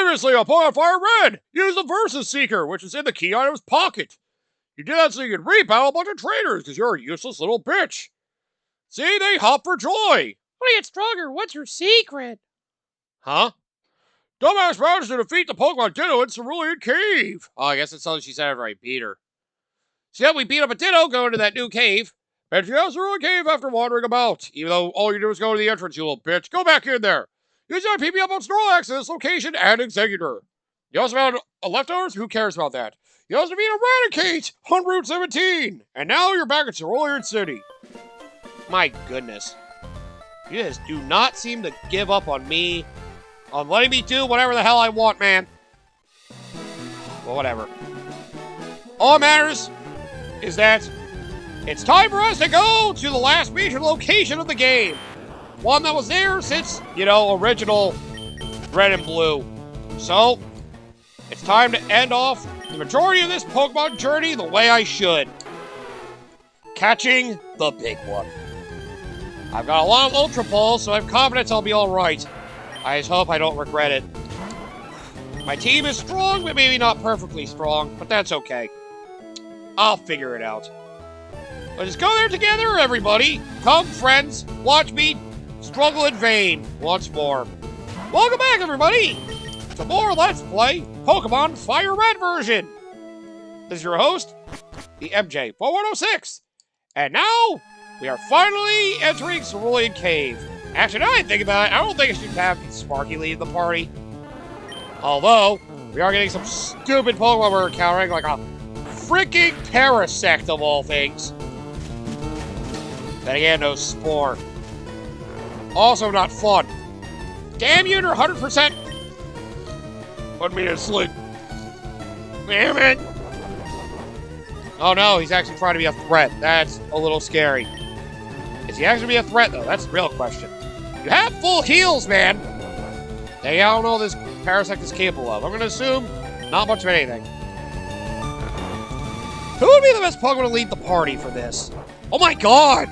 Previously on Pokémon FireRed, use the Versus Seeker, which is in the key item's pocket. You did that so you could rebattle a bunch of trainers, because you're a useless little bitch. See, they hop for joy. Want to get stronger? What's your secret? Huh? Dumbass managed to defeat the Pokemon Ditto in Cerulean Cave. Oh, I guess that's something she said after I beat her. So yeah, we beat up a Ditto going to that new cave. And she has Cerulean Cave after wandering about. Even though all you do is go to the entrance, you little bitch. Go back in there. Use your PP up on Snorlax at this location and Executor. You also found leftovers? Who cares about that? You also beat Eradicate on Route 17. And now you're back at Cerulean City. My goodness. You just do not seem to give up on me. On letting me do whatever the hell I want, man. Well, whatever. All that matters is that it's time for us to go to the last major location of the game. One that was there since, original Red and Blue. So, it's time to end off the majority of this Pokemon journey the way I should. Catching the big one. I've got a lot of Ultra Balls, so I have confidence I'll be alright. I just hope I don't regret it. My team is strong, but maybe not perfectly strong, but that's okay. I'll figure it out. Let's just go there together, everybody. Come, friends, watch me struggle in vain once more. Welcome back, everybody, to more Let's Play Pokemon FireRed version. This is your host, the MJ4106. And now, we are finally entering Cerulean Cave. Actually, now I think about it, I don't think I should have Sparky lead the party. Although, we are getting some stupid Pokemon we're encountering, like a freaking Parasect of all things. Then again, no Spore. Also not fun. Damn you, you're 100%. Put me to sleep. Damn it. Oh no, he's actually trying to be a threat. That's a little scary. Is he actually be a threat, though? That's the real question. You have full heals, man. I don't know what this Parasect is capable of. I'm going to assume not much of anything. Who would be the best Pokemon to lead the party for this? Oh my god!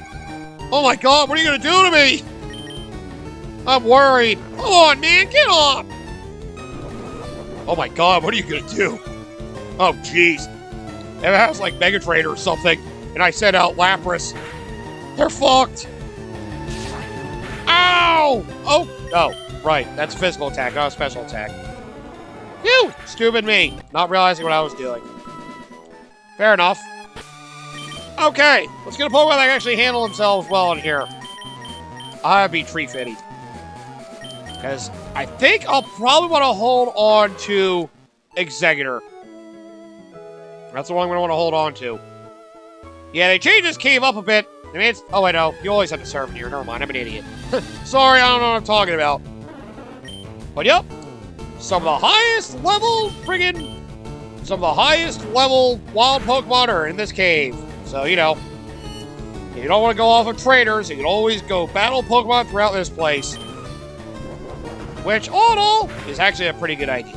Oh my god, what are you going to do to me? I'm worried. Come on, man, get off! Oh my god, what are you going to do? Oh, jeez. If it was like Mega Trainer or something, and I sent out Lapras, they're fucked! Ow! Oh, no. Right, that's a physical attack, not a special attack. Phew! Stupid me. Not realizing what I was doing. Fair enough. Okay, let's get a Pokemon that can actually handle themselves well in here. I'll be Tree Fitty. Because I think I'll probably want to hold on to Executor. That's the one I'm going to want to hold on to. Yeah, they changed this cave up a bit. I mean, oh, wait, no. You always have to serve in here. Never mind, I'm an idiot. Sorry, I don't know what I'm talking about. But, yep. Some of the highest level wild Pokemon are in this cave. So, if you don't want to go off of trainers, you can always go battle Pokemon throughout this place. Which, all in all, is actually a pretty good idea.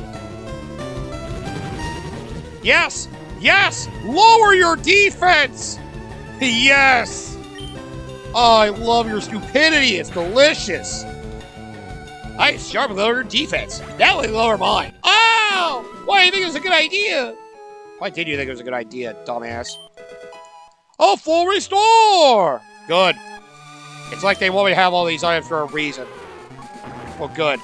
Yes! Yes! Lower your defense! Yes! Oh, I love your stupidity. It's delicious. I sharply lower your defense. That would lower mine. Oh! Why do you think it was a good idea? Why did you think it was a good idea, dumbass? Oh, full restore! Good. It's like they want me to have all these items for a reason. Well, good.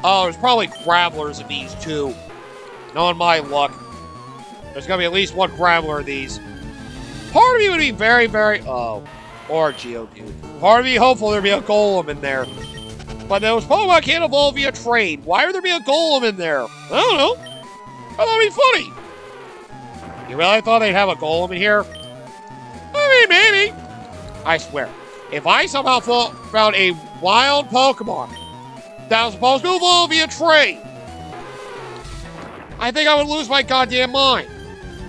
Oh, there's probably Gravelers of these, too. Knowing my luck. There's gonna be at least one Graveler of these. Part of me would be very, very... Oh. Or Geodude. Part of me hopeful there'd be a Golem in there. But those Pokemon can't evolve via trade. Why would there be a Golem in there? I don't know. I thought it'd be funny. You really thought they'd have a Golem in here? I mean, maybe. I swear. If I somehow found a wild Pokemon that was supposed to evolve via trade, I think I would lose my goddamn mind.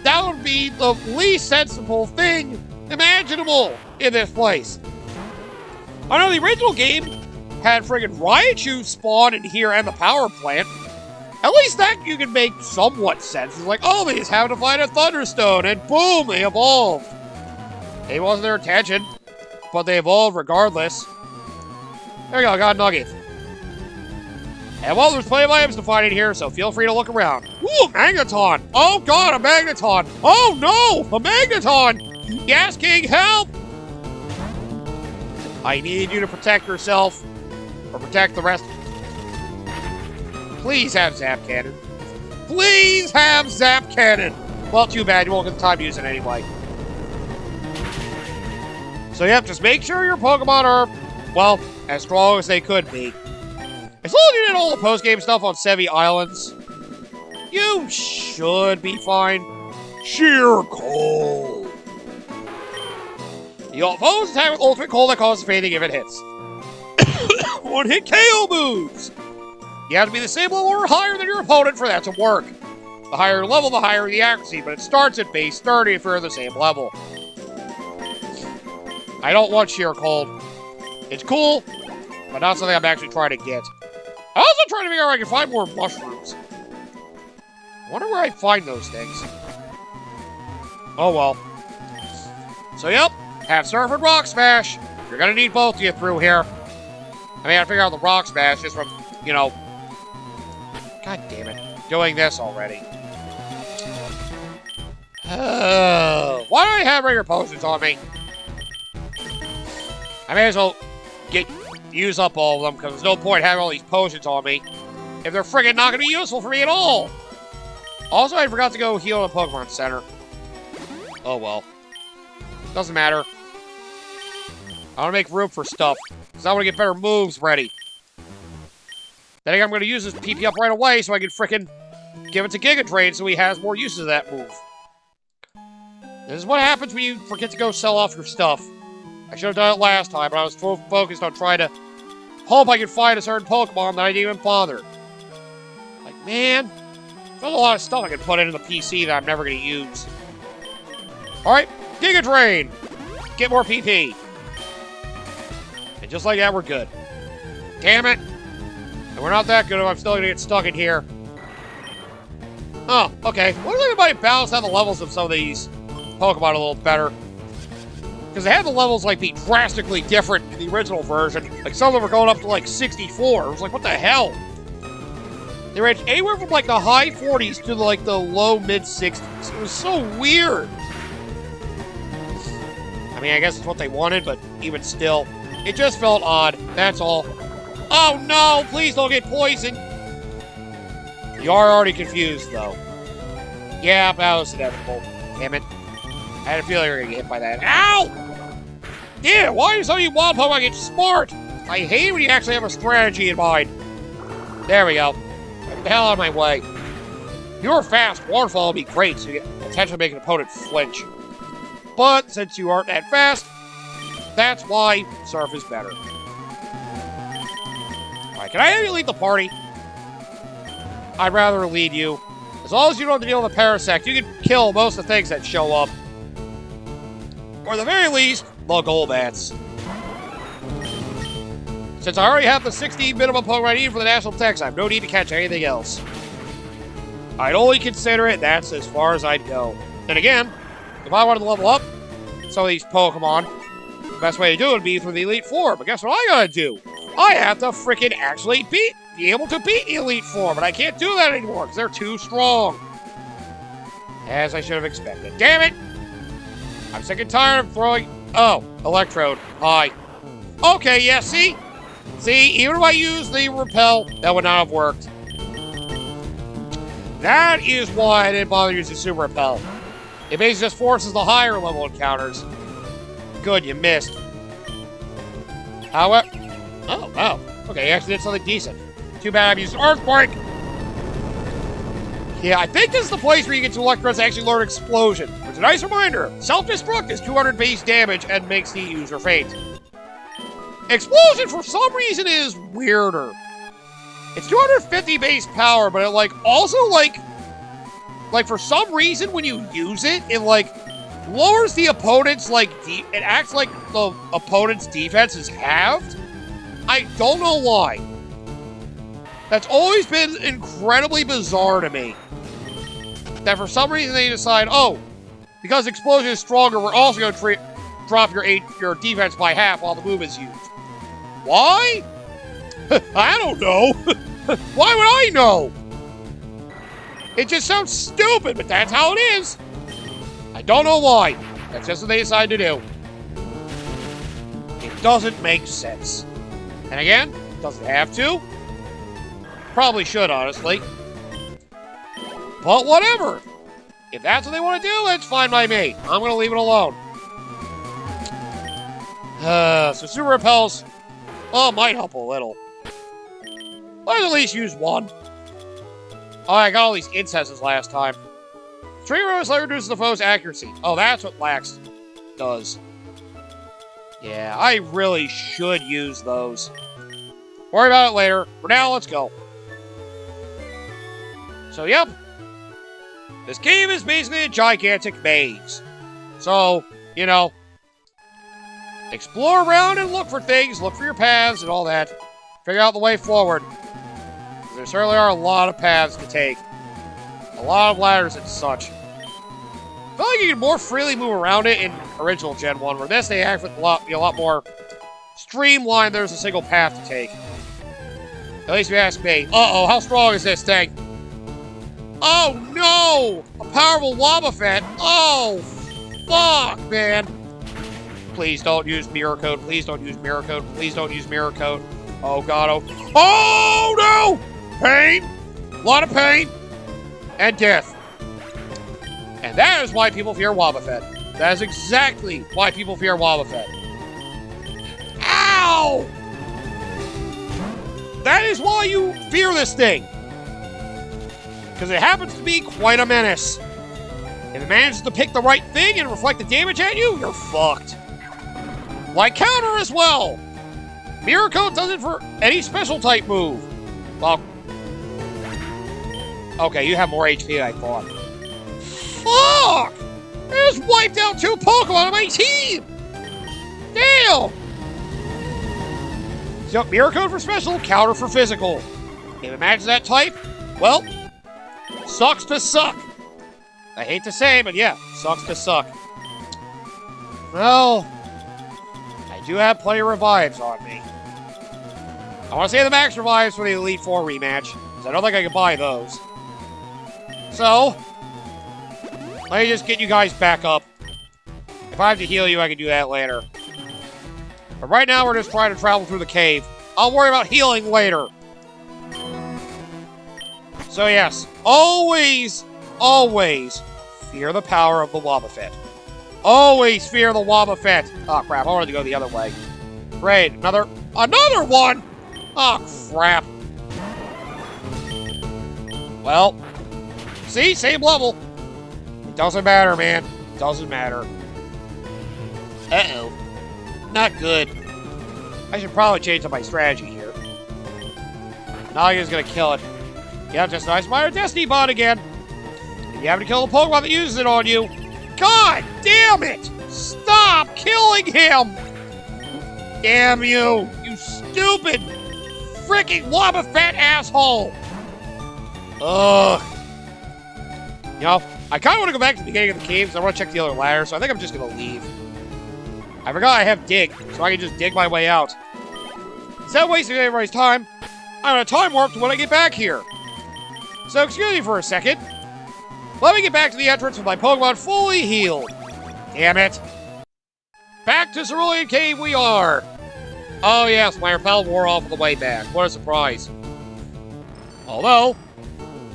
That would be the least sensible thing imaginable in this place. I know the original game had friggin' Raichu spawn in here and the power plant. At least that you can make somewhat sense. It's like, oh, they just happened to find a Thunderstone, and boom, they evolved. It wasn't their intention, but they evolved regardless. There you go, I got a Nugget. And well, there's plenty of items to find in here, so feel free to look around. Ooh, Magneton! Oh god, a Magneton! Oh no, a Magneton! Yes, King, help! I need you to protect yourself, or protect the rest. Please have Zap Cannon. Please have Zap Cannon! Well, too bad, you won't get the time to use it anyway. So yep, just make sure your Pokemon are, well, as strong as they could be. As long as you did all the post-game stuff on Sevi Islands, you should be fine. Sheer Cold. The opponent's attack with Ultimate Cold that causes fading if it hits. One-hit KO moves. You have to be the same level or higher than your opponent for that to work. The higher your level, the higher the accuracy, but it starts at base 30 if you're the same level. I don't want Sheer Cold. It's cool, but not something I'm actually trying to get. I'm also trying to figure out where I can find more mushrooms. I wonder where I find those things. Oh well. So yep, have Surf and Rock Smash. You're gonna need both to get through here. I mean, I figure out the Rock Smash just from, you know... God damn it. Doing this already. Why do I have regular potions on me? I may as well use up all of them, because there's no point having all these potions on me if they're friggin' not going to be useful for me at all. Also, I forgot to go heal in the Pokemon Center. Oh well. Doesn't matter. I want to make room for stuff, because I want to get better moves ready. Then I'm going to use this PP up right away so I can frickin' give it to Giga Drain so he has more uses of that move. This is what happens when you forget to go sell off your stuff. I should have done it last time, but I was so focused on trying to hope I could find a certain Pokemon that I didn't even bother. Like, man, there's a lot of stuff I could put into the PC that I'm never going to use. Alright, Giga Drain! Get more PP. And just like that, we're good. Damn it! And we're not that good if I'm still going to get stuck in here. Oh, okay. What if everybody balance out the levels of some of these Pokemon a little better? Because they had the levels, like, be drastically different in the original version. Like, some of them were going up to, like, 64. It was like, what the hell? They ranged anywhere from, like, the high 40s to, like, the low mid-60s. It was so weird. I mean, I guess it's what they wanted, but even still, it just felt odd. That's all. Oh, no! Please don't get poisoned! You are already confused, though. Yeah, that was inevitable. Damn it. I had a feeling you were going to get hit by that. Ow! Yeah, why do some of you wild Pokemon get smart? I hate it when you actually have a strategy in mind. There we go. Get the hell out of my way. If you were fast, Waterfall would be great, so you get potentially make an opponent flinch. But since you aren't that fast, that's why Surf is better. Alright, can I have you lead the party? I'd rather lead you. As long as you don't have to deal with a Parasect, you can kill most of the things that show up. Or at the very least, the Golbats. Since I already have the 60 minimum Pokemon I need for the National Dex, I have no need to catch anything else. I'd only consider it, that's as far as I'd go. Then again, if I wanted to level up some of these Pokemon, the best way to do it would be through the Elite Four. But guess what I gotta do? I have to frickin' actually be able to beat the Elite Four, but I can't do that anymore because they're too strong. As I should have expected. Damn it! I'm sick and tired of throwing... Oh, Electrode. Hi. Okay, yeah, see? See, even if I used the Repel, that would not have worked. That is why I didn't bother using Super Repel. It basically just forces the higher level encounters. Good, you missed. However... Oh, wow. Okay, you actually did something decent. Too bad I've used Earthquake. Yeah, I think this is the place where you get to Electrodes to actually learn Explosion. Which is a nice reminder. Self-destruct is 200 base damage and makes the user faint. Explosion, for some reason, is weirder. It's 250 base power, but it, like, also, like, for some reason, when you use it, it, like, lowers the opponent's, like, it acts like the opponent's defense is halved. I don't know why. That's always been incredibly bizarre to me. That for some reason they decide, oh, because Explosion is stronger, we're also going to drop your defense by half while the move is used. Why? I don't know. Why would I know? It just sounds stupid, but that's how it is. I don't know why. That's just what they decided to do. It doesn't make sense. And again, does it have to? Probably should, honestly. But whatever. If that's what they want to do, it's fine by me. I'm going to leave it alone. So Super Repels, well, it might help a little. Let's at least use one. Oh, I got all these incesses last time. Tree Rose Slayer reduces the foe's accuracy. Oh, that's what Lax does. Yeah, I really should use those. Worry about it later. For now, let's go. So, yep. This cave is basically a gigantic maze. So, you know, explore around and look for things, look for your paths and all that. Figure out the way forward. There certainly are a lot of paths to take. A lot of ladders and such. I feel like you can more freely move around it in original Gen 1, where this they act with a lot more streamlined. There's a single path to take. At least if you ask me. Uh-oh, how strong is this thing? Oh no! A powerful Wobbuffet! Oh, fuck, man! Please don't use Mirror Code. Please don't use Mirror Code. Please don't use Mirror Code. Oh god, oh no! Pain! A lot of pain! And death. And that is why people fear Wobbuffet. That is exactly why people fear Wobbuffet. Ow! That is why you fear this thing. Because it happens to be quite a menace. If it manages to pick the right thing and reflect the damage at you, you're fucked. Like Counter as well. Mirror Code does it for any special type move. Well, okay, you have more HP than I thought. Fuck! I just wiped out 2 Pokemon on my team! Damn! So, Mirror Code for special, Counter for physical. If it matches that type, well, sucks to suck. I hate to say, but yeah, sucks to suck. Well, I do have plenty of revives on me. I want to save the max revives for the Elite Four rematch, because I don't think I can buy those. So, let me just get you guys back up. If I have to heal you, I can do that later. But right now, we're just trying to travel through the cave. I'll worry about healing later. So yes, always, always fear the power of the Wobbuffet. Always fear the Wobbuffet. Oh crap, I wanted to go the other way. Great, another one! Oh crap. Well, see, same level. It doesn't matter, man. It doesn't matter. Uh-oh. Not good. I should probably change up my strategy here. Now he's gonna kill it. Yeah, just nice minor Destiny bot again. And you have to kill the Pokemon that uses it on you. God damn it! Stop killing him! Damn you! You stupid freaking Wobbuffet asshole! Ugh. You know, I kind of want to go back to the beginning of the cave because I want to check the other ladder, so I think I'm just going to leave. I forgot I have dig, so I can just dig my way out. Instead of wasting everybody's time, I'm going to time warp to when I get back here. So excuse me for a second. Let me get back to the entrance with my Pokemon fully healed. Damn it. Back to Cerulean Cave we are. Oh yes, my repel wore off on the way back. What a surprise. Although,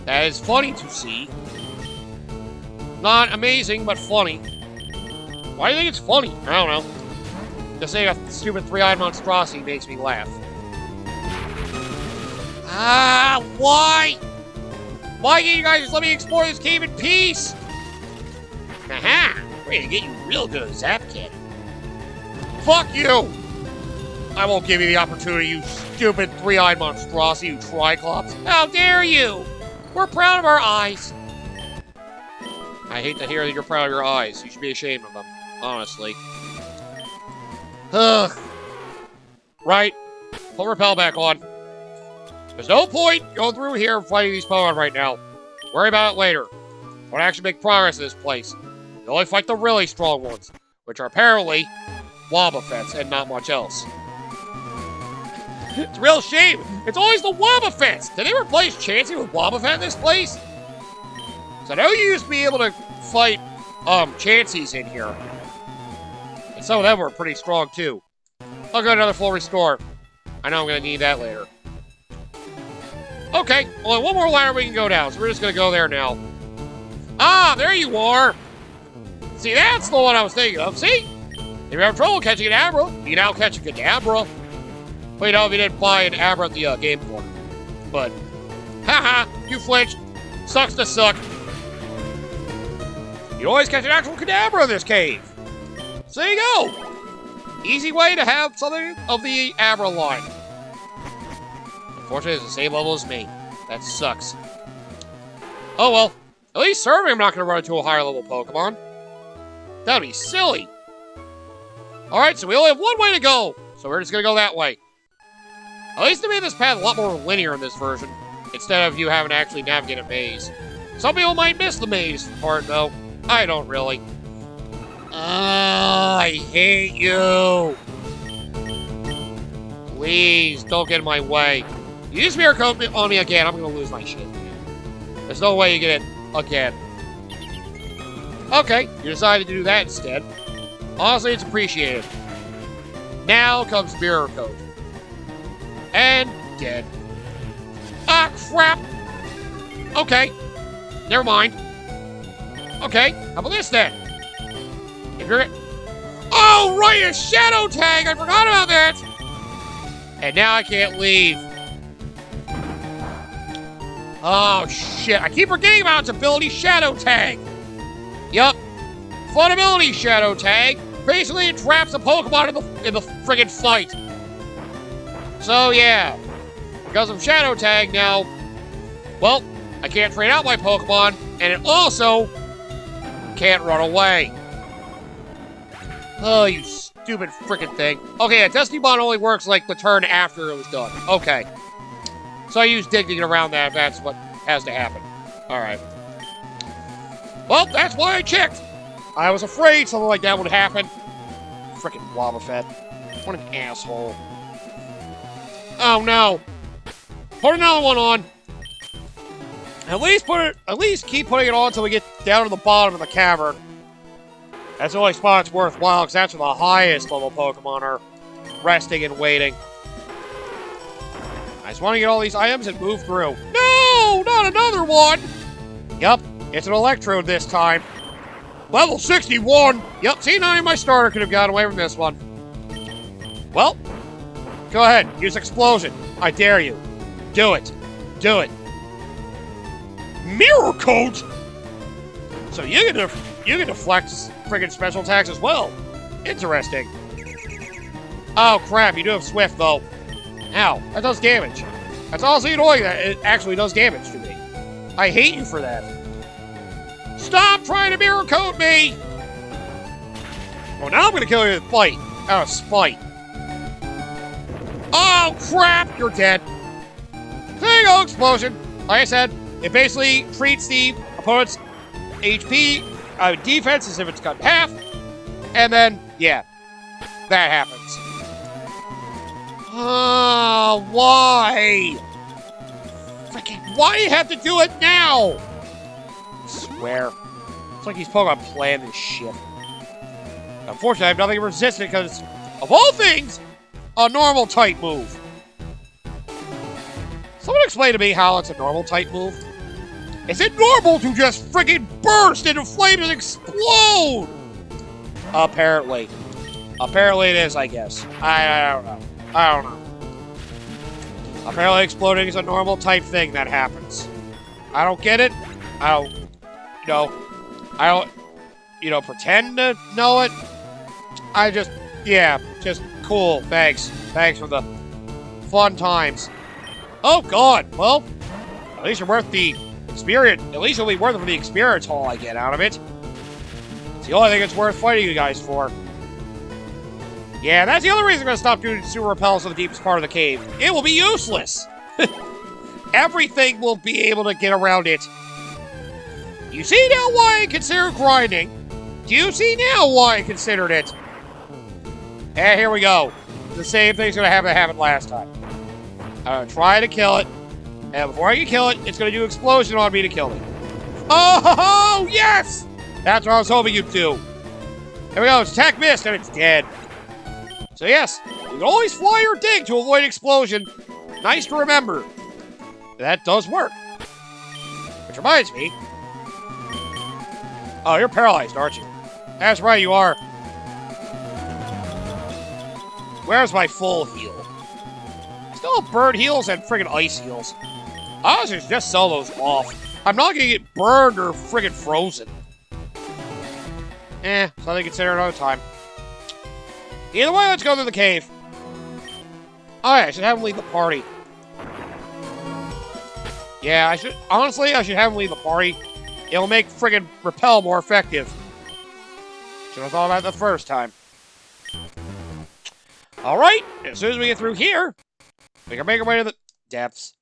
that is funny to see. Not amazing, but funny. Why do you think it's funny? I don't know. Just saying a stupid 3-eyed monstrosity makes me laugh. Ah, why? Why can't you guys just let me explore this cave in peace? Aha! We're gonna get you real good at Zap Cannon. Fuck you! I won't give you the opportunity, you stupid 3-eyed monstrosity, you Triclops. How dare you! We're proud of our eyes. I hate to hear that you're proud of your eyes. You should be ashamed of them, honestly. Ugh. Right. Put Repel back on. There's no point going through here and fighting these Pokemon right now. Worry about it later. I want to actually make progress in this place. You only fight the really strong ones, which are apparently Wobbuffets and not much else. It's a real shame. It's always the Wobbuffets. Did they replace Chansey with Wobbuffet in this place? So I know you used to be able to fight Chanseys in here. And some of them were pretty strong too. I'll go another full restore. I know I'm gonna need that later. Okay, only one more ladder we can go down, so we're just gonna go there now. Ah, there you are! See, that's the one I was thinking of. See? If you have trouble catching an Abra, you can now catch a Kadabra. Well, you know, if you didn't buy an Abra at the game corner. But, haha, you flinched. Sucks to suck. You always catch an actual Kadabra in this cave. So there you go. Easy way to have something of the Abra line. Unfortunately, it's the same level as me. That sucks. Oh well. At least serving I'm not going to run into a higher level Pokemon. That'd be silly. Alright, so we only have one way to go. So we're just going to go that way. At least they made this path a lot more linear in this version. Instead of you having to actually navigate a maze. Some people might miss the maze part, though. I don't really. I hate you. Please, don't get in my way. You use Mirror Coat on me again, I'm going to lose my shit. There's no way you get it again. Okay, you decided to do that instead. Honestly, it's appreciated. Now comes Mirror Coat. And dead. Ah, crap! Okay, never mind. Okay, how about this then? If you're... Oh, right, a Shadow Tag! I forgot about that! And now I can't leave. Oh, shit. I keep forgetting about its ability, Shadow Tag. Yup. Fun ability, Shadow Tag. Basically, it traps a Pokemon in the friggin' fight. So, yeah. Because of Shadow Tag now, well, I can't trade out my Pokemon, and it also can't run away. Oh, you stupid frickin' thing. Okay, a Destiny Bond only works like the turn after it was done. Okay. So I use Dig to get around that if that's what has to happen. Alright. Well, that's why I checked. I was afraid something like that would happen. Frickin' Wobbuffet. What an asshole. Oh no. Put another one on. At least keep putting it on until we get down to the bottom of the cavern. That's the only spot it's worthwhile, because that's where the highest level Pokemon are resting and waiting. I just want to get all these items and move through. No! Not another one! Yup, it's an Electrode this time. Level 61! Yup, see, not even my starter could have gotten away from this one. Well, go ahead, use Explosion. I dare you. Do it. Do it. Mirror Coat? So you can deflect friggin' special attacks as well. Interesting. Oh crap, you do have Swift though. Ow, that does damage. That's honestly annoying that it actually does damage to me. I hate you for that. Stop trying to Mirror Coat me! Well, now I'm gonna kill you with Fight. Out of spite. Oh crap, you're dead. There you go, Explosion. Like I said, it basically treats the opponent's HP, defense as if it's cut in half, and then, yeah, that happens. Oh, why? Freaking, why do you have to do it now? I swear. It's like these Pokemon plan this shit. Unfortunately, I have nothing to resist it because, of all things, a normal type move. Someone explain to me how it's a normal type move. Is it normal to just friggin' burst into flames and explode? Apparently. Apparently it is, I guess. I don't know. I don't know. Apparently exploding is a normal type thing that happens. I don't get it. I don't, pretend to know it. I just, yeah, just cool. Thanks. Thanks for the fun times. Oh, God. Well, at least you're worth the experience. At least it'll be worth it for the experience haul I get out of it. It's the only thing it's worth fighting you guys for. Yeah, that's the other reason I'm going to stop doing super repels in the deepest part of the cave. It will be useless. Everything will be able to get around it. You see now why I consider grinding? Do you see now why I considered it? And here we go. The same thing's going to happen last time. I'm gonna try to kill it. And before I can kill it, it's gonna do explosion on me to kill me. Oh, yes! That's what I was hoping you'd do. Here we go, it's attack missed, and it's dead. So yes, you can always fly or dig to avoid explosion. Nice to remember. That does work. Which reminds me. Oh, you're paralyzed, aren't you? That's right, you are. Where's my full heal? Still have bird heals and friggin' ice heals. I was just sell those off. I'm not gonna get burned or friggin' frozen. Something to consider another time. Either way, let's go through the cave. Alright, I should have him lead the party. Yeah, honestly, I should have him lead the party. It'll make friggin' repel more effective. Should have thought about that the first time. Alright, as soon as we get through here, we can make our way to the depths.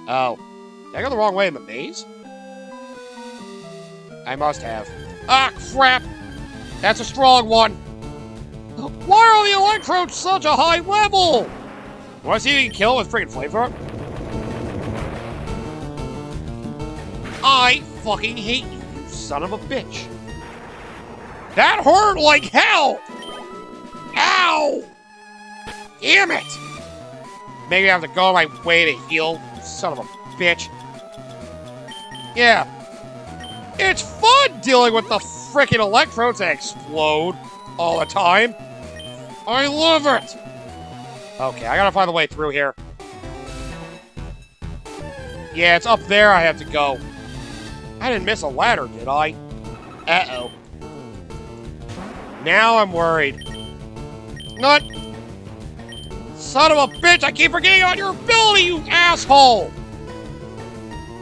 Oh. Did I go the wrong way in the maze? I must have. Ah, crap! That's a strong one! Why are the electrodes such a high level? Want to see if you can kill with friggin' flamethrower? I fucking hate you, you son of a bitch. That hurt like hell! Ow! Damn it! Maybe I have to go my way to heal, you son of a bitch. Yeah. It's fun dealing with the frickin' electrodes that explode all the time. I love it! Okay, I gotta find the way through here. Yeah, it's up there I have to go. I didn't miss a ladder, did I? Uh-oh. Now I'm worried. Not... Son of a bitch, I keep forgetting about your ability, you asshole!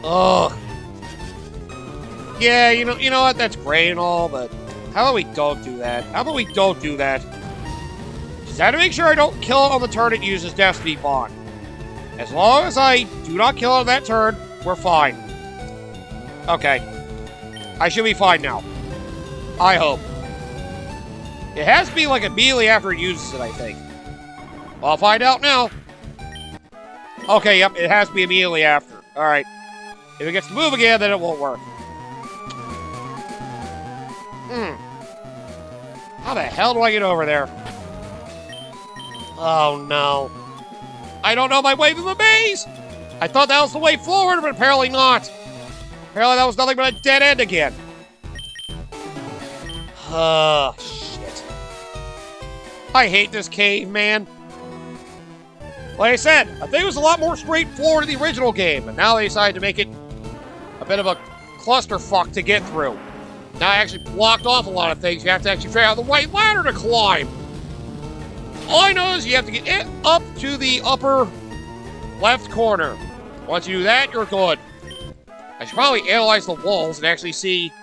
Ugh. Yeah, you know what, that's great and all, but how about we don't do that? How about we don't do that? Just have to make sure I don't kill it on the turn it uses Destiny Bond. As long as I do not kill it on that turn, we're fine. Okay. I should be fine now. I hope. It has to be like immediately after it uses it, I think. Well, I'll find out now. Okay, yep, it has to be immediately after. Alright. If it gets to move again, then it won't work. How the hell do I get over there? Oh, no. I don't know my way through the maze! I thought that was the way forward, but apparently not. Apparently that was nothing but a dead end again. Shit. I hate this cave, man. Like I said, I think it was a lot more straightforward in the original game, but now they decided to make it a bit of a clusterfuck to get through. Now I actually blocked off a lot of things. You have to actually figure out the right ladder to climb. All I know is you have to get it up to the upper left corner. Once you do that, you're good. I should probably analyze the walls and actually see,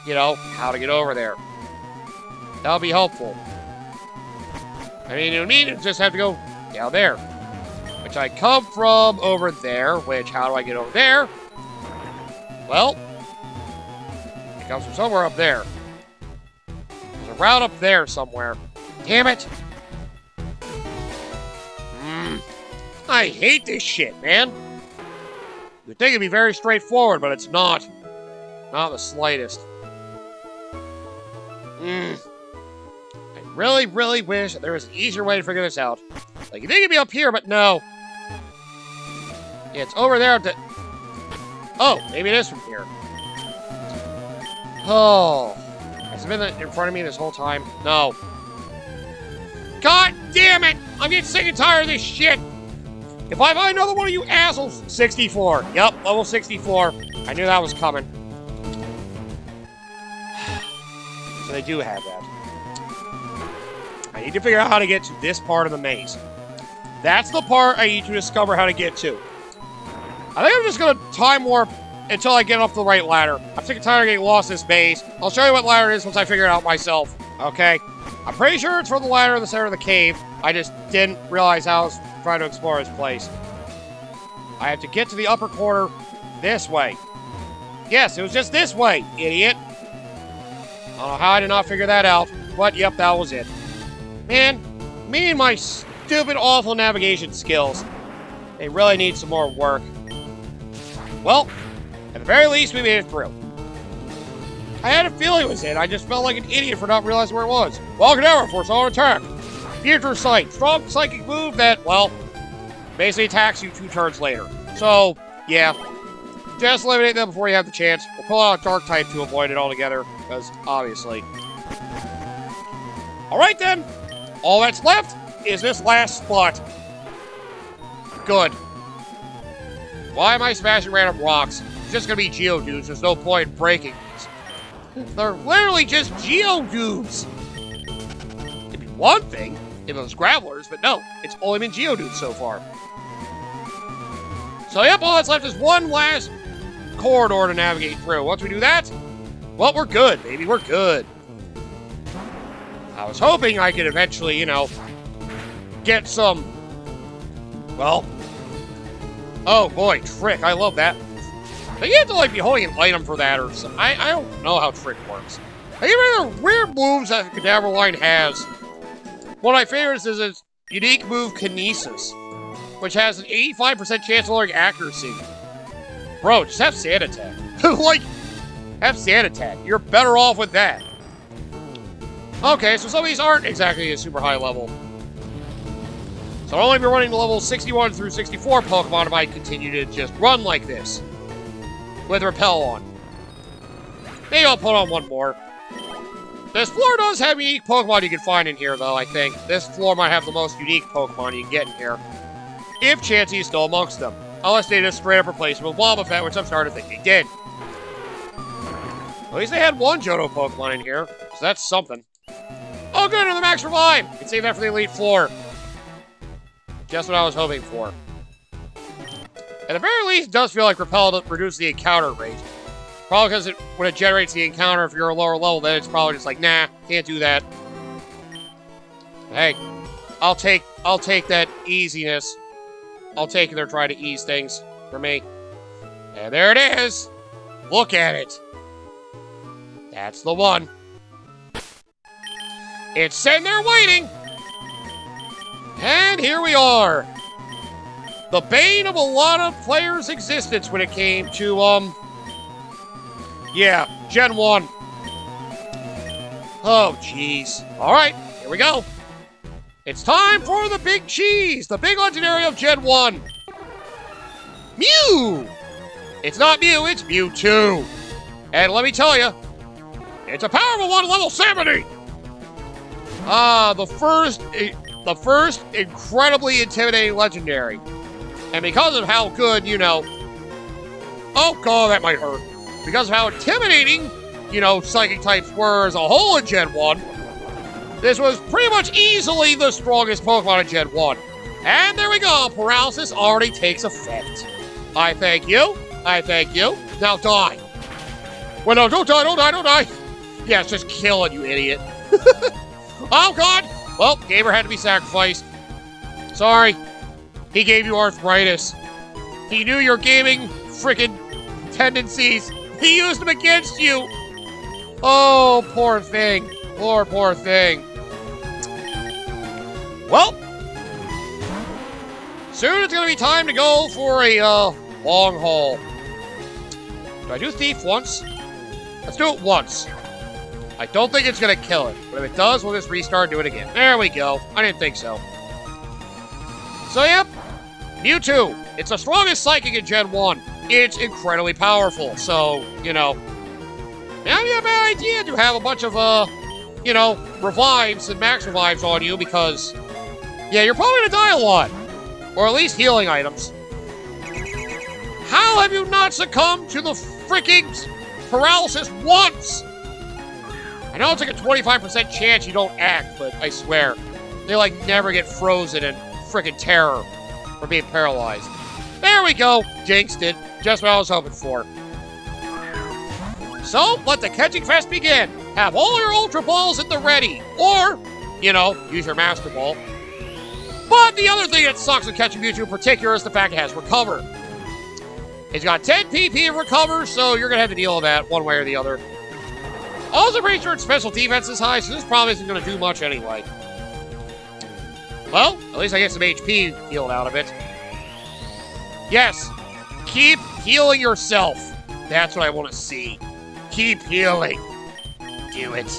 how to get over there. That'll be helpful. I mean, it would mean you just have to go down there. Which I come from over there, which, how do I get over there? Well, it comes from somewhere up there. There's a route up there somewhere. Damn it! I hate this shit, man. You'd think it'd be very straightforward, but it's not. Not the slightest. I really, really wish there was an easier way to figure this out. Like, you think it'd be up here, but no. Yeah, it's over there at the... Oh, maybe it is from here. Oh. Has it been in front of me this whole time? No. God damn it! I'm getting sick and tired of this shit! If I find another one of you assholes... 64. Yep, level 64. I knew that was coming. So they do have that. I need to figure out how to get to this part of the maze. That's the part I need to discover how to get to. I think I'm just going to time warp until I get up the right ladder. I'm sick and tired of getting lost in this maze. I'll show you what ladder it is once I figure it out myself. Okay? I'm pretty sure it's from the ladder in the center of the cave. I just didn't realize how I was trying to explore this place. I have to get to the upper corner this way. Yes, it was just this way, idiot. I don't know how I did not figure that out, but yep, that was it. Man, me and my stupid, awful navigation skills. They really need some more work. Well, at the very least, we made it through. I had a feeling it was it. I just felt like an idiot for not realizing where it was. Welcome to Force on attack. Future Sight. Strong psychic move that, well, basically attacks you 2 turns later. So, yeah. Just eliminate them before you have the chance. We'll pull out a Dark type to avoid it altogether, because obviously. Alright then. All that's left is this last spot. Good. Why am I smashing random rocks? It's just gonna be Geodudes. There's no point in breaking these. They're literally just Geodudes. It'd be one thing if it was Gravelers, but no, it's only been Geodudes so far. So yep, all that's left is one last corridor to navigate through. Once we do that, well, we're good, baby. We're good. I was hoping I could eventually, you know, get some, well, oh boy, Trick. I love that. But you have to, like, be holding an item for that or something. I don't know how Trick works. I think the weird moves that the Cadaver line has. One of my favorites is its unique move, Kinesis, which has an 85% chance of lowering accuracy. Bro, just have Sand Attack. Like, have Sand Attack. You're better off with that. Okay, so some of these aren't exactly a super high level. So I'll only be running the level 61 through 64 Pokemon if I continue to just run like this. With Repel on. Maybe I'll put on one more. This floor does have unique Pokemon you can find in here, though, I think. This floor might have the most unique Pokemon you can get in here. If Chansey is still amongst them. Unless they just straight up replaced him with Wobbuffet, which I'm starting to think they did. At least they had one Johto Pokemon in here, so that's something. Oh good, another Max Revive! You can save that for the Elite Four. Just what I was hoping for. At the very least, it does feel like Repel reduces the encounter rate. Probably because when it generates the encounter, if you're a lower level, then it's probably just like, nah, can't do that. Hey, I'll take that easiness. I'll take it they're trying to ease things for me. And there it is. Look at it. That's the one. It's sitting there waiting. And here we are. The bane of a lot of players' existence when it came to, yeah, Gen 1. Oh, jeez. All right, here we go. It's time for the big cheese, the big legendary of Gen 1. Mew! It's not Mew, it's Mewtwo. And let me tell you, it's a powerful one, level 70. The first incredibly intimidating legendary. And because of how good, you know, oh god, that might hurt. Because of how intimidating, you know, psychic types were as a whole in Gen 1, this was pretty much easily the strongest Pokemon in Gen 1. And there we go, paralysis already takes effect. I thank you. I thank you. Now die. Well, no, don't die, don't die, don't die. Yeah, it's just killing you, idiot. Oh god. Well, Gamer had to be sacrificed. Sorry. He gave you arthritis. He knew your gaming frickin' tendencies. He used them against you. Oh, poor thing. Poor thing. Well, soon it's gonna be time to go for a long haul. Do I do Thief once? Let's do it once. I don't think it's gonna kill it, but if it does, we'll just restart and do it again. There we go. I didn't think so. So, yep. Mewtwo. It's the strongest psychic in Gen 1. It's incredibly powerful, so, you know. Now you have an bad idea to have a bunch of, you know, revives and max revives on you because, yeah, you're probably gonna die a lot. Or at least healing items. How have you not succumbed to the freaking paralysis once? I know it's like a 25% chance you don't act, but I swear, they like never get frozen in freaking terror for being paralyzed. There we go, jinxed it. Just what I was hoping for. So, let the catching fest begin. Have all your Ultra Balls at the ready. Or, you know, use your Master Ball. But the other thing that sucks with catching Mewtwo in particular is the fact it has Recover. It's got 10 PP of Recover, so you're going to have to deal with that one way or the other. Also pretty sure its special defense is high, so this probably isn't going to do much anyway. Well, at least I get some HP healed out of it. Yes, keep healing yourself. That's what I want to see. Keep healing. Do it.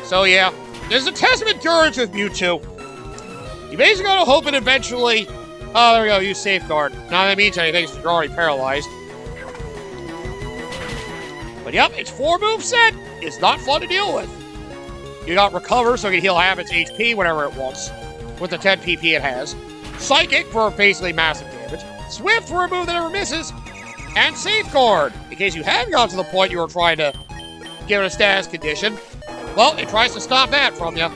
So yeah, there's a test of endurance with Mewtwo. You basically gotta hope it eventually... Oh, there we go, use Safeguard. Not that means anything, since you're already paralyzed. But yep, its 4-move set is not fun to deal with. You got Recover, so it can heal half its HP whenever it wants, with the 10 PP it has. Psychic for basically massive damage. Swift for a move that never misses. And Safeguard, in case you hadn't gotten to the point you were trying to give it a status condition. Well, it tries to stop that from you.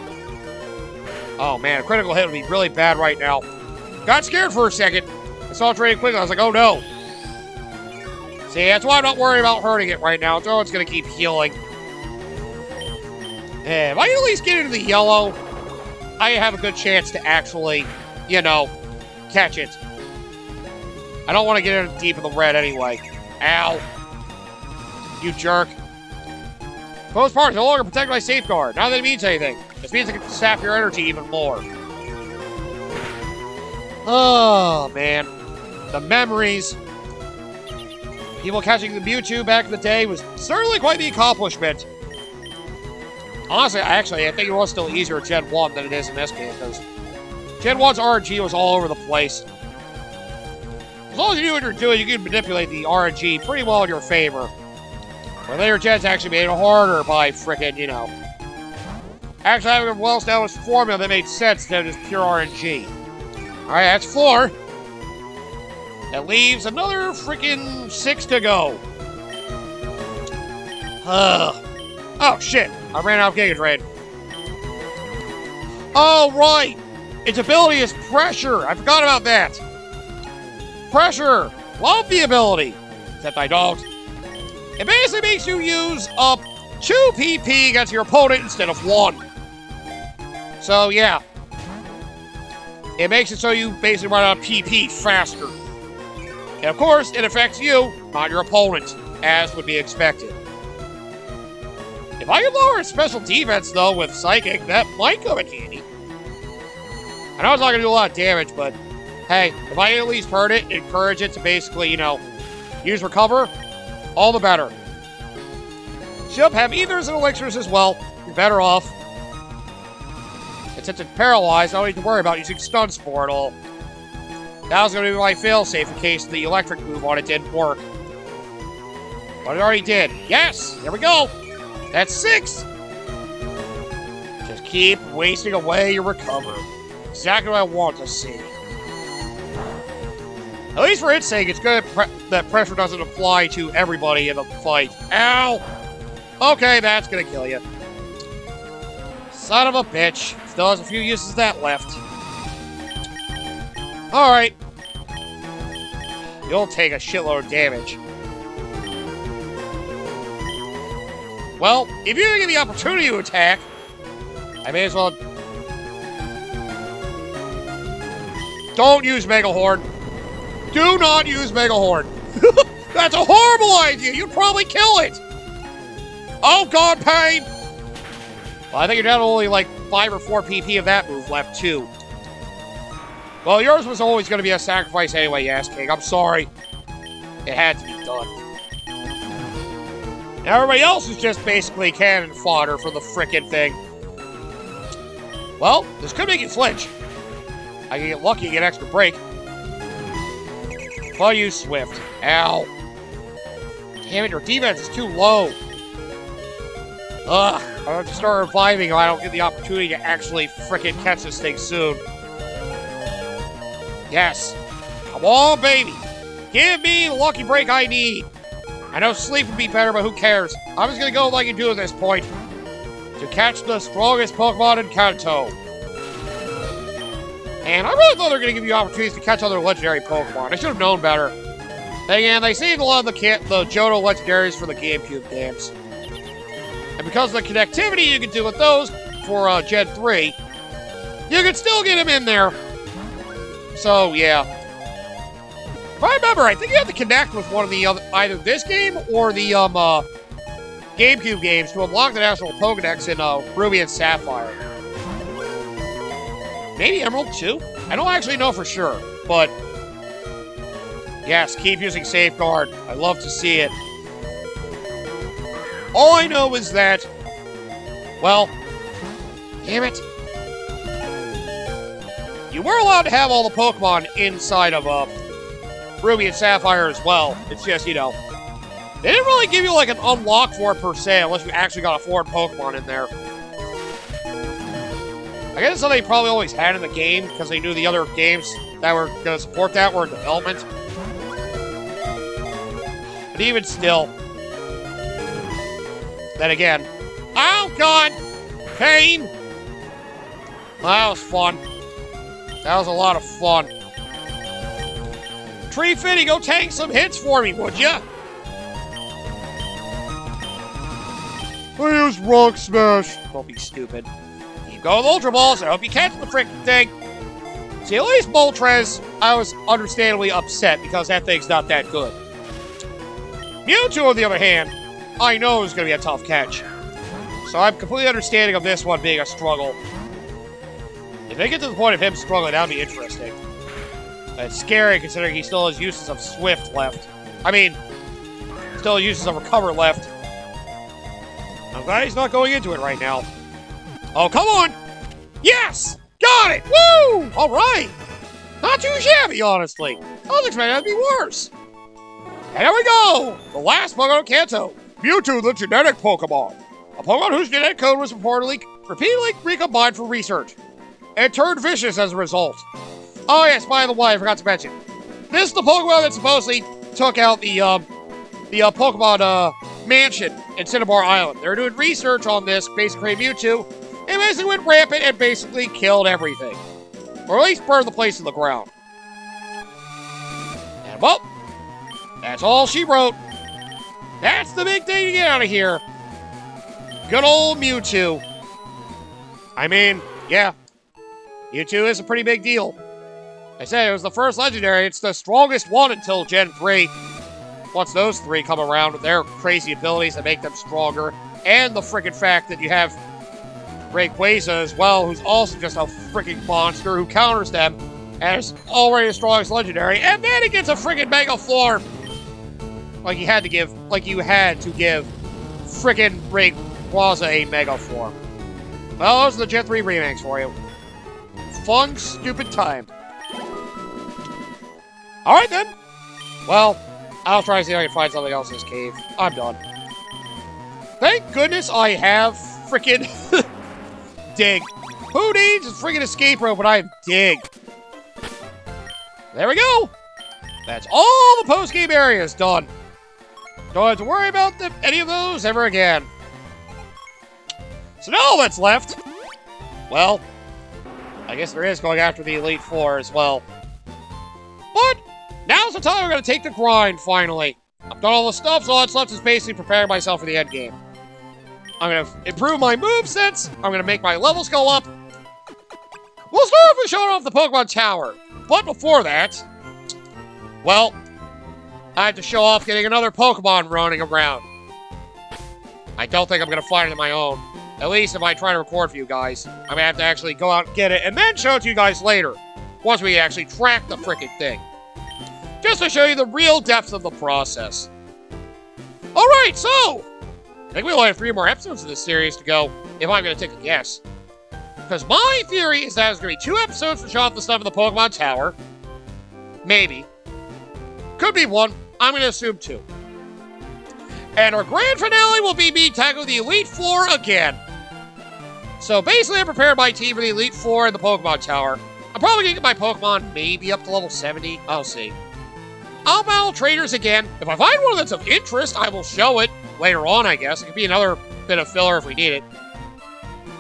Oh man, a critical hit would be really bad right now. Got scared for a second. I saw it trading quickly. I was like, oh no. See, that's why I'm not worried about hurting it right now. It's going to keep healing. If I can at least get into the yellow, I have a good chance to actually, you know, catch it. I don't want to get in deep in the red anyway. Ow. You jerk. Close part is no longer protected by Safeguard. Not that it means anything. This means it can sap your energy even more. Oh, man. The memories. People catching the Mewtwo back in the day was certainly quite the accomplishment. Honestly, I think it was still easier in Gen 1 than it is in this game, because Gen 1's RNG was all over the place. As long as you knew what you're doing, you could manipulate the RNG pretty well in your favor. But later gens actually made it harder by frickin', you know, actually having a well-established formula that made sense instead of just pure RNG. Alright, that's 4. That leaves another frickin' 6 to go. Oh, shit. I ran out of Giga Drain. Oh, right. Its ability is Pressure. I forgot about that. Pressure. Love the ability. Except I don't. It basically makes you use up 2 PP against your opponent instead of 1. So, yeah. It makes it so you basically run out of PP faster. And of course, it affects you, not your opponent, as would be expected. If I could lower its special defense, though, with Psychic, that might come in handy. I know it's not going to do a lot of damage, but hey, if I can at least hurt it, encourage it to basically, you know, use Recover, all the better. Should have ethers and elixirs as well. You're better off. And since it's paralyzed, I don't need to worry about using Stun Spore at all. That was going to be my failsafe in case the electric move on it didn't work. But it already did. Yes! There we go! That's 6! Just keep wasting away your Recover. Exactly what I want to see. At least for its sake, it's good that pressure doesn't apply to everybody in a fight. Ow! Okay, that's gonna kill you. Son of a bitch. Still has a few uses of that left. Alright. You'll take a shitload of damage. Well, if you give me the opportunity to attack, I may as well... Don't use Mega Horn. Do not use Mega Horn. That's a horrible idea. You'd probably kill it. Oh, God, pain. Well, I think you're down to only like 5 or 4 PP of that move left, too. Well, yours was always going to be a sacrifice anyway, Ass King. I'm sorry. It had to be done. Now everybody else is just basically cannon fodder for the frickin' thing. Well, this could make it flinch. I can get lucky and get extra break. But you Swift. Ow. Damn it, your defense is too low. Ugh. I'll have to start reviving if I don't get the opportunity to actually frickin' catch this thing soon. Yes. Come on, baby. Give me the lucky break I need. I know sleep would be better, but who cares? I'm just gonna go like you do at this point. To catch the strongest Pokemon in Kanto. And I really thought they were gonna give you opportunities to catch other legendary Pokemon. I should have known better. Then again, they saved a lot of the Johto legendaries for the GameCube games. And because of the connectivity you can do with those for Gen 3, you can still get them in there. So, yeah. If I remember, I think you have to connect with one of the other, either this game or the GameCube games to unlock the National Pokedex in Ruby and Sapphire. Maybe Emerald too? I don't actually know for sure, but Yes, keep using Safeguard. I love to see it. All I know is that, well, damn it. You were allowed to have all the Pokemon inside of Ruby and Sapphire as well. It's just, you know, they didn't really give you like an unlock for it per se, unless you actually got a foreign Pokemon in there. I guess it's something they probably always had in the game, because they knew the other games that were going to support that were in development. But even still, then again, oh god, pain! That was fun. That was a lot of fun. Tree Fitty, go tank some hits for me, would ya? I use Rock Smash. Don't be stupid. Keep going with Ultra Balls, and I hope you catch the freaking thing. See, at least Moltres, I was understandably upset because that thing's not that good. Mewtwo, on the other hand, I know is going to be a tough catch. So I'm completely understanding of this one being a struggle. If they get to the point of him struggling, that would be interesting. It's scary considering he still has uses of Swift left. I mean, still uses of Recover left. I'm glad he's not going into it right now. Oh, come on! Yes! Got it! Woo! Alright! Not too shabby, honestly. I was expecting that to be worse. And there we go! The last Pokemon Kanto. Mewtwo, the genetic Pokemon. A Pokemon whose genetic code was repeatedly recombined for research. And turned vicious as a result. Oh yes, by the way, I forgot to mention. This is the Pokemon that supposedly took out the Pokemon mansion in Cinnabar Island. They were doing research on this, basically Mewtwo, and basically went rampant and basically killed everything. Or at least burned the place to the ground. And well, that's all she wrote. That's the big thing to get out of here. Good old Mewtwo. I mean, yeah. Mewtwo is a pretty big deal. I said it was the first legendary. It's the strongest one until Gen 3. Once those three come around with their crazy abilities that make them stronger. And the freaking fact that you have Rayquaza as well, who's also just a freaking monster who counters them as already the strongest legendary. And then it gets a freaking Mega Form. Like you had to give freaking Rayquaza a Mega Form. Well, those are the Gen 3 remakes for you. Fun, stupid time. Alright then. Well, I'll try to see if I can find something else in this cave. I'm done. Thank goodness I have freaking Dig. Who needs a freaking escape rope when I have Dig? There we go. That's all the post-game areas done. Don't have to worry about any of those ever again. So now all that's left, well, I guess there is going after the Elite Four as well. But now's the time we're going to take the grind, finally. I've done all the stuff, so all that's left is basically preparing myself for the end game. I'm going to improve my movesets. I'm going to make my levels go up. We'll start off with showing off the Pokemon Tower. But before that, well, I have to show off getting another Pokemon running around. I don't think I'm going to find it on my own. At least if I try to record for you guys. I'm going to have to actually go out and get it and then show it to you guys later. Once we actually track the freaking thing. Just to show you the real depth of the process. Alright, so I think we only have 3 more episodes of this series to go, if I'm going to take a guess. Because my theory is that there's going to be 2 episodes to show off the stuff in the Pokemon Tower. Maybe. Could be 1. I'm going to assume 2. And our grand finale will be me tackling the Elite Four again. So basically, I prepared my team for the Elite Four and the Pokemon Tower. I'm probably going to get my Pokemon maybe up to level 70. I'll see. I'll battle trainers again. If I find one that's of interest, I will show it later on, I guess. It could be another bit of filler if we need it.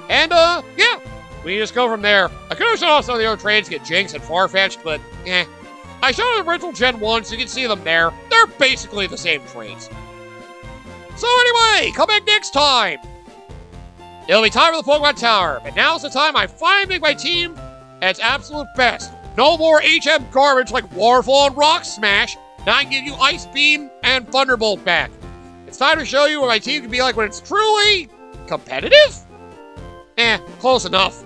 And, yeah. We just go from there. I could have shown off some of the other trains, get Jinx and Farfetch'd, but, eh. I showed the original Gen 1, so you can see them there. They're basically the same trains. So anyway, come back next time. It'll be time for the Pokemon Tower, but now's the time I finally make my team at its absolute best. No more HM garbage like Waterfall and Rock Smash. Now I can give you Ice Beam and Thunderbolt back. It's time to show you what my team can be like when it's truly competitive? Close enough.